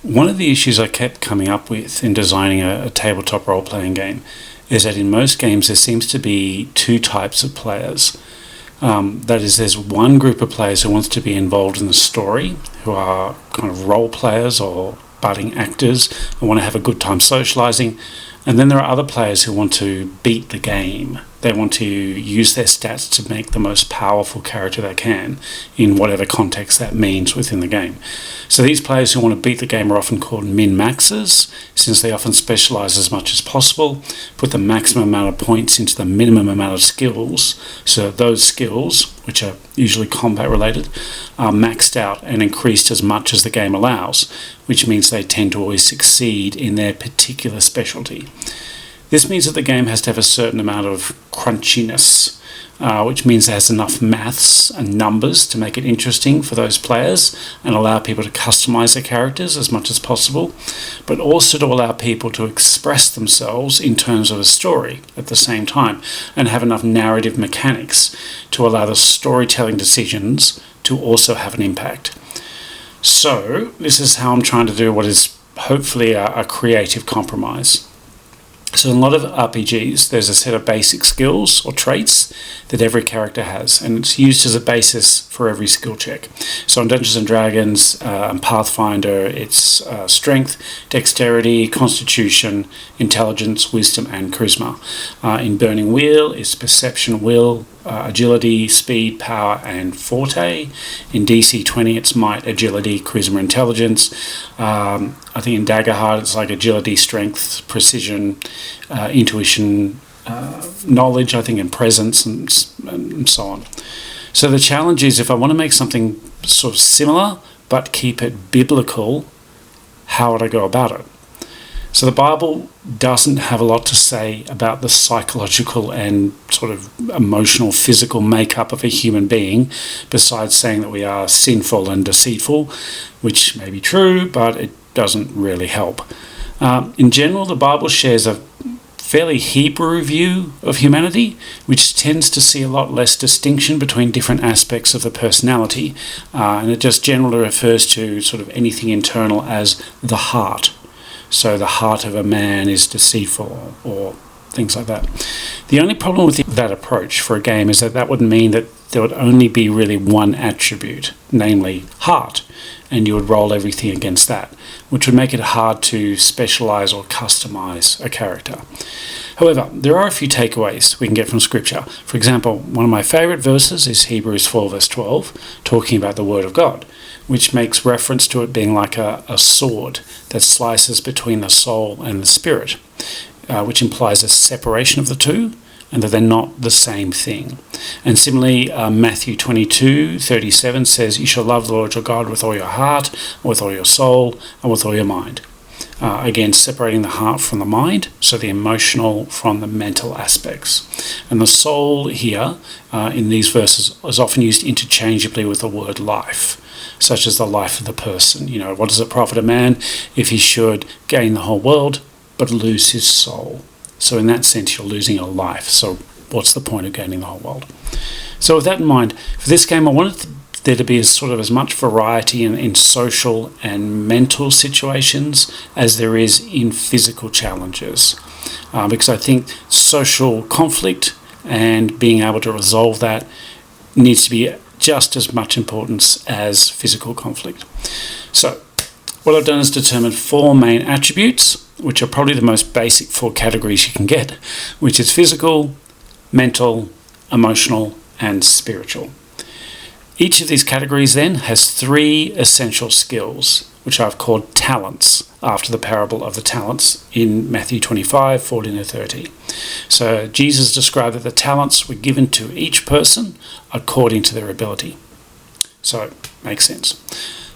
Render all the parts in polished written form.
one of the issues I kept coming up with in designing a tabletop role-playing game is that in most games there seems to be two types of players. That is, there's one group of players who wants to be involved in the story, who are kind of role players or budding actors and want to have a good time socializing. And then there are other players who want to beat the game. They want to use their stats to make the most powerful character they can in whatever context that means within the game. So these players who want to beat the game are often called min-maxers, since they often specialize as much as possible, put the maximum amount of points into the minimum amount of skills, so those skills, which are usually combat related, are maxed out and increased as much as the game allows, which means they tend to always succeed in their particular specialty. This means that the game has to have a certain amount of crunchiness, which means it has enough maths and numbers to make it interesting for those players and allow people to customize their characters as much as possible, but also to allow people to express themselves in terms of a story at the same time and have enough narrative mechanics to allow the storytelling decisions to also have an impact. So this is how I'm trying to do what is hopefully a creative compromise. So in a lot of RPGs, there's a set of basic skills or traits that every character has, and it's used as a basis for every skill check. So in Dungeons & Dragons and Pathfinder, it's strength, dexterity, constitution, intelligence, wisdom, and charisma. In Burning Wheel, it's perception, will, agility, speed, power, and forte. In DC 20, it's might, agility, charisma, intelligence. I think in Daggerheart, it's like agility, strength, precision, intuition, knowledge, I think, and presence, and so on. So the challenge is, if I want to make something sort of similar but keep it biblical, how would I go about it? So the Bible doesn't have a lot to say about the psychological and sort of emotional, physical makeup of a human being, besides saying that we are sinful and deceitful, which may be true, but it doesn't really help. In general, the Bible shares a fairly Hebrew view of humanity, which tends to see a lot less distinction between different aspects of the personality, and it just generally refers to sort of anything internal as the heart. So the heart of a man is deceitful, or things like that. The only problem with that approach for a game is that that would mean that there would only be really one attribute, namely heart, and you would roll everything against that, which would make it hard to specialize or customize a character. However, there are a few takeaways we can get from Scripture. For example, one of my favorite verses is Hebrews 4 verse 12, talking about the Word of God, which makes reference to it being like a sword that slices between the soul and the spirit, which implies a separation of the two, and that they're not the same thing. And similarly, Matthew 22:37 says, "You shall love the Lord your God with all your heart, with all your soul, and with all your mind." Again, separating the heart from the mind, so the emotional from the mental aspects. And the soul here, in these verses, is often used interchangeably with the word life, such as the life of the person. You know, what does it profit a man if he should gain the whole world but lose his soul? So in that sense, you're losing your life. So what's the point of gaining the whole world? So with that in mind, for this game, I wanted there to be as much variety in social and mental situations as there is in physical challenges. Because I think social conflict and being able to resolve that needs to be just as much importance as physical conflict. So what I've done is determined 4 main attributes, which are probably the most basic 4 categories you can get, which is physical, mental, emotional, and spiritual. Each of these categories then has 3 essential skills, which I've called talents, after the parable of the talents in Matthew 25:14-30. So Jesus described that the talents were given to each person according to their ability. So it makes sense.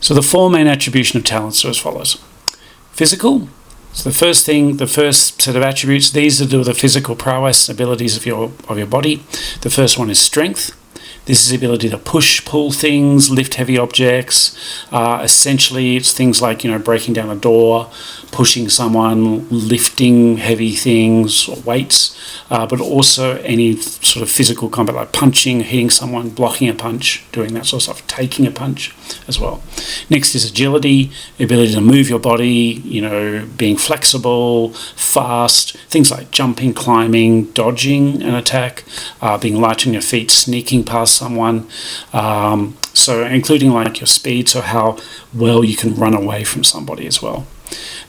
So the 4 main attribution of talents are as follows. Physical. So the first set of attributes, these are to do with the physical prowess, abilities of your body. The first one is strength. This is the ability to push, pull things, lift heavy objects. Essentially, it's things like, breaking down a door, pushing someone, lifting heavy things or weights, but also any sort of physical combat like punching, hitting someone, blocking a punch, doing that sort of stuff, taking a punch as well. Next is agility, the ability to move your body, being flexible, fast, things like jumping, climbing, dodging an attack, being light on your feet, sneaking past someone, so including like your speed, so how well you can run away from somebody as well.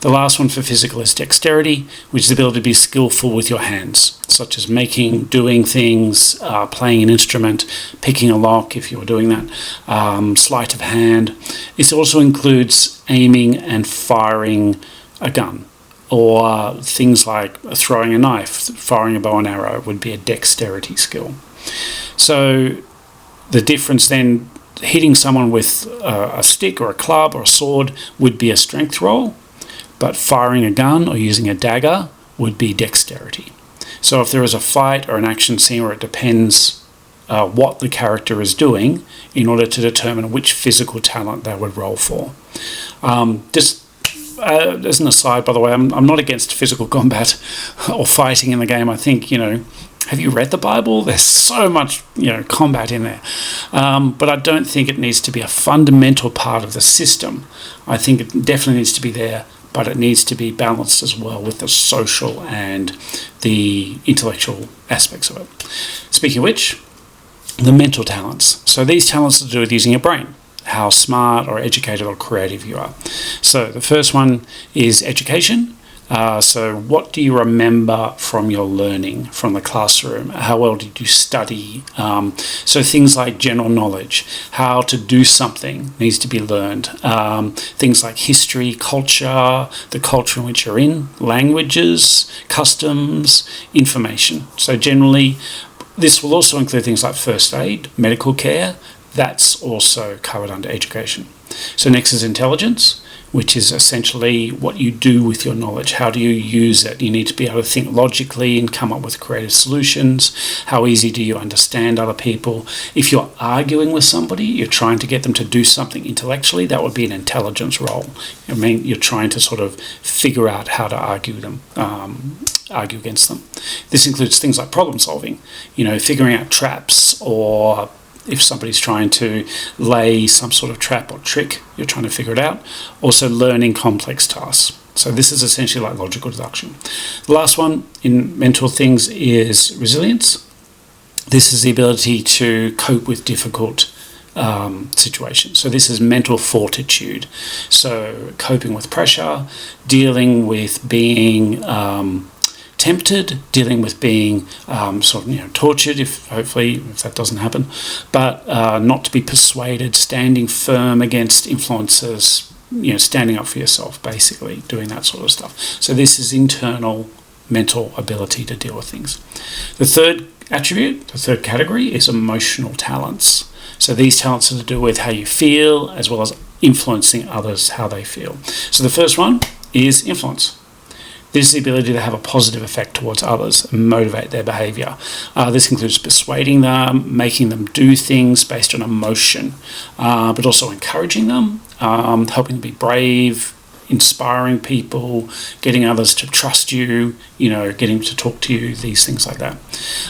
The last one for physical is dexterity, which is the ability to be skillful with your hands, such as making, doing things, playing an instrument, picking a lock if you're doing that, sleight of hand. It also includes aiming and firing a gun, or things like throwing a knife, firing a bow and arrow would be a dexterity skill. So the difference then, hitting someone with a stick or a club or a sword would be a strength roll, but firing a gun or using a dagger would be dexterity. So if there is a fight or an action scene where it depends what the character is doing in order to determine which physical talent they would roll for. Just as an aside, by the way, I'm not against physical combat or fighting in the game. I think, have you read the Bible? There's so much, combat in there. But I don't think it needs to be a fundamental part of the system. I think it definitely needs to be there, but it needs to be balanced as well with the social and the intellectual aspects of it. Speaking of which, the mental talents. So these talents are to do with using your brain, how smart or educated or creative you are. So the first one is education. So what do you remember from your learning from the classroom? How well did you study? So things like general knowledge, how to do something needs to be learned. Things like history, culture, the culture in which you're in, languages, customs, information. So generally, this will also include things like first aid, medical care. That's also covered under education. So next is intelligence, which is essentially what you do with your knowledge. How do you use it? You need to be able to think logically and come up with creative solutions. How easy do you understand other people? If you're arguing with somebody, you're trying to get them to do something intellectually, that would be an intelligence role. You're trying to sort of figure out how to argue against them. This includes things like problem solving, figuring out traps, or if somebody's trying to lay some sort of trap or trick, you're trying to figure it out. Also learning complex tasks. So this is essentially like logical deduction. The last one in mental things is resilience. This is the ability to cope with difficult situations. So this is mental fortitude. So coping with pressure, dealing with being tempted, dealing with being tortured, if that doesn't happen, but not to be persuaded, standing firm against influences, standing up for yourself, basically doing that sort of stuff. So this is internal mental ability to deal with things. The third attribute, the third category, is emotional talents. So these talents are to do with how you feel as well as influencing others how they feel. So the first one is influence. This is the ability to have a positive effect towards others and motivate their behaviour. This includes persuading them, making them do things based on emotion, but also encouraging them, helping them be brave, inspiring people, getting others to trust you, getting to talk to you, these things like that.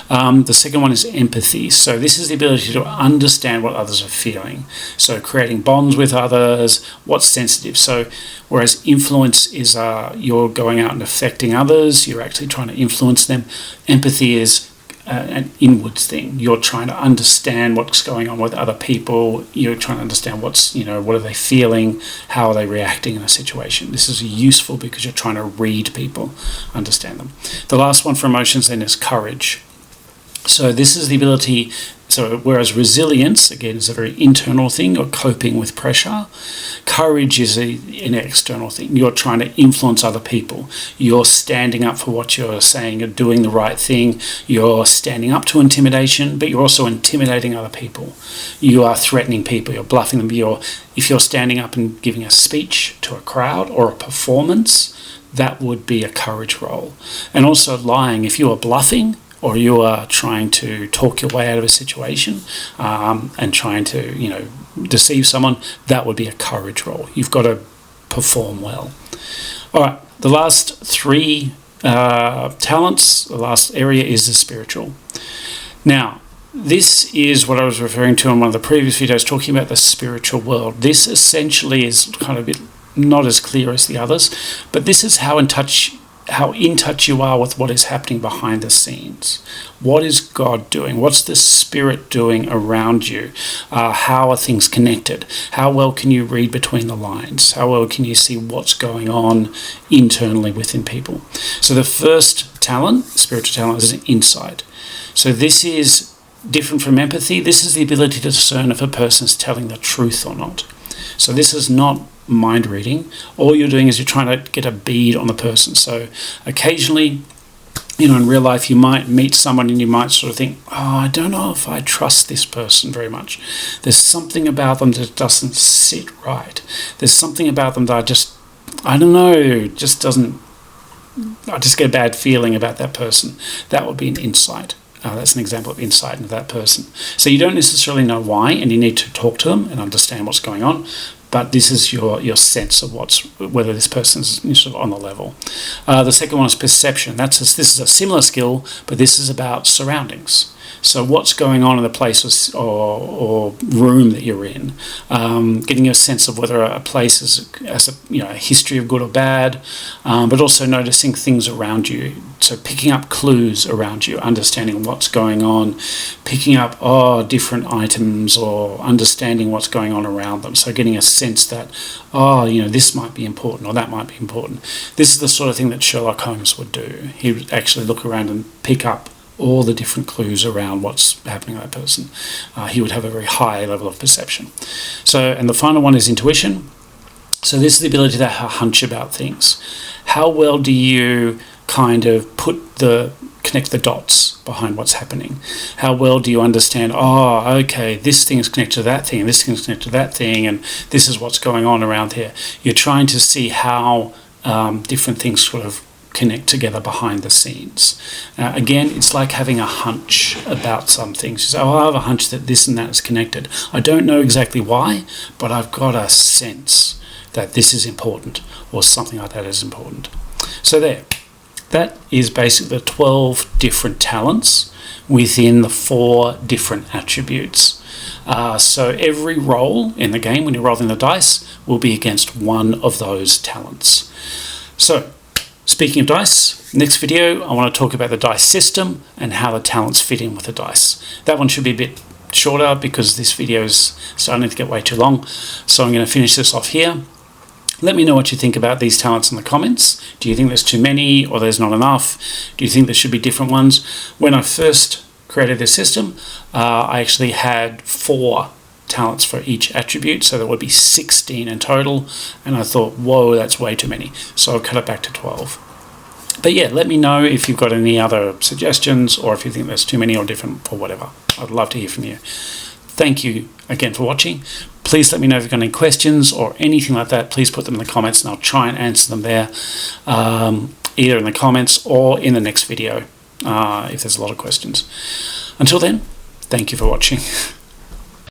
The second one is empathy. So this is the ability to understand what others are feeling. So creating bonds with others, what's sensitive. So whereas influence is you're going out and affecting others, you're actually trying to influence them. Empathy is an inwards thing. You're trying to understand what's going on with other people. You're trying to understand what are they feeling, how are they reacting in a situation. This is useful because you're trying to read people, understand them. The last one for emotions then is courage. So this is the ability. So whereas resilience, again, is a very internal thing, or coping with pressure, courage is an external thing. You're trying to influence other people. You're standing up for what you're saying. You're doing the right thing. You're standing up to intimidation, but you're also intimidating other people. You are threatening people. You're bluffing them. If you're standing up and giving a speech to a crowd or a performance, that would be a courage role. And also lying. If you are bluffing or you are trying to talk your way out of a situation and trying to, deceive someone, that would be a courage roll. You've got to perform well. All right, the last three talents, the last area is the spiritual. Now, this is what I was referring to in one of the previous videos, talking about the spiritual world. This essentially is kind of a bit not as clear as the others, but this is how in touch you are with what is happening behind the scenes. What is God doing? What's the Spirit doing around you? How are things connected? How well can you read between the lines? How well can you see what's going on internally within people? So the first talent, spiritual talent, is insight. So this is different from empathy. This is the ability to discern if a person's telling the truth or not. So this is not mind reading. All you're doing is you're trying to get a bead on the person. So occasionally, in real life, you might meet someone and you might sort of think, I don't know if I trust this person very much. There's something about them that doesn't sit right. There's something about them that I don't know, just doesn't, I just get a bad feeling about that person. That would be an insight. That's an example of insight into that person. So you don't necessarily know why, and you need to talk to them and understand what's going on. But this is your sense of whether this person's sort of on the level. The second one is perception. This is a similar skill, but this is about surroundings. So what's going on in the place or room that you're in, getting a sense of whether a place has a history of good or bad, but also noticing things around you. So picking up clues around you, understanding what's going on, picking up different items or understanding what's going on around them. So getting a sense that this might be important or that might be important. This is the sort of thing that Sherlock Holmes would do. He would actually look around and pick up all the different clues around what's happening to that person. He would have a very high level of perception. And the final one is intuition. So this is the ability to have a hunch about things. How well do you kind of connect the dots behind what's happening? How well do you understand, okay, this thing is connected to that thing, and this thing is connected to that thing, and this is what's going on around here. You're trying to see how different things sort of connect together behind the scenes. Again, it's like having a hunch about some things. You say, I have a hunch that this and that is connected. I don't know exactly why, but I've got a sense that this is important or something like that is important. So that is basically the 12 different talents within the 4 different attributes. So every roll in the game, when you're rolling the dice, will be against one of those talents. So speaking of dice, next video I want to talk about the dice system and how the talents fit in with the dice. That one should be a bit shorter because this video is starting to get way too long. So I'm going to finish this off here. Let me know what you think about these talents in the comments. Do you think there's too many or there's not enough? Do you think there should be different ones? When I first created this system, I actually had 4 talents for each attribute, so there would be 16 in total, and I thought, whoa, that's way too many, so I'll cut it back to 12. But yeah, let me know if you've got any other suggestions or if you think there's too many or different or whatever. I'd love to hear from you. Thank you again for watching. Please let me know if you've got any questions or anything like that. Please put them in the comments and I'll try and answer them there, either in the comments or in the next video if there's a lot of questions. Until then, thank you for watching.